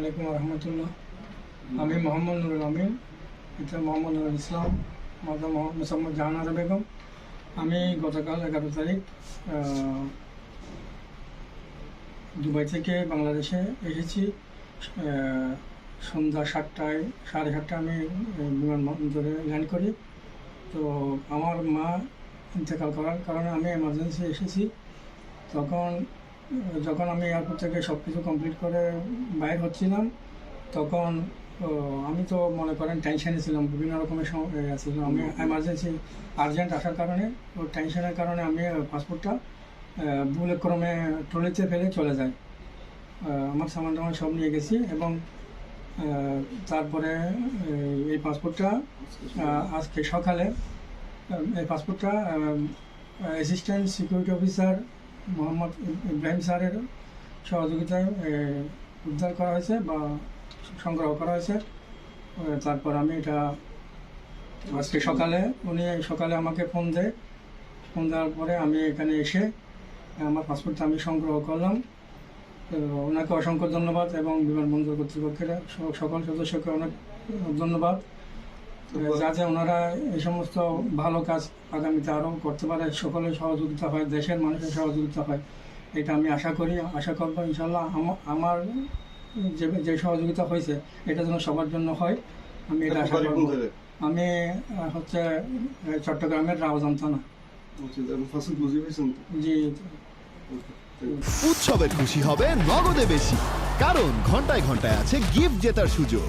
আলাইকুম রহমতুল্লাহ। আমি মোহাম্মদ নুরুল আমিন, পিতা মোহাম্মদ নুরুল ইসলাম, মাতা মোসাম্মদ জাহানারা বেগম। আমি গতকাল 11 তারিখ দুবাই থেকে বাংলাদেশে এসেছি। সন্ধ্যা 7টায়, 7:30টায় আমি বিমানবন্দরে ল্যান্ড করি। তো আমার মা ইন্তেকাল করার কারণে আমি এমার্জেন্সি এসেছি। যখন আমি এয়ারপোর্ট থেকে সব কিছু কমপ্লিট করে বাইর হচ্ছিলাম, তখন আমি তো মনে করেন টেনশনে ছিলাম, বিভিন্ন রকমের ছিল। আমি এমার্জেন্সি আর্জেন্ট আসার কারণে, ওই টেনশনের কারণে আমি পাসপোর্টটা ভুলক্রমে ট্রলিতে ফেলে চলে যাই। আমার সামান টামান সব নিয়ে গেছি এবং তারপরে এই পাসপোর্টটা আজকে সকালে assistant security officer Mohammad Ibrahim স্যারের সহযোগিতায় উদ্ধার করা হয়েছে বা সংগ্রহ করা হয়েছে। তারপর আমি এটা আজকে উনি সকালে আমাকে ফোন দেওয়ার পরে আমি এখানে এসে আমার পাসপোর্টটা আমি সংগ্রহ করলাম। ওনাকে অসংখ্য ধন্যবাদ এবং বিমানবন্দর কর্তৃপক্ষের সকল সদস্যকে অনেক ধন্যবাদ, যাতে ওনারা এই সমস্ত ভালো কাজ আগামীতে আরও করতে পারে, সকলের সহযোগিতা হয়, দেশের মানুষের সহযোগিতা হয়, এটা আমি আশা করবো ইনশাল্লাহ। আমার যে সহযোগিতা হয়েছে এটা যেন সবার জন্য হয়, আমি এটা আশা করব। আমি হচ্ছে চট্টগ্রামের রাউজান থানা। জি। উৎসবের খুশি হবে নগদে বেশি, কারণ ঘন্টায় ঘন্টায় আছে গিফট জেতার সুযোগ।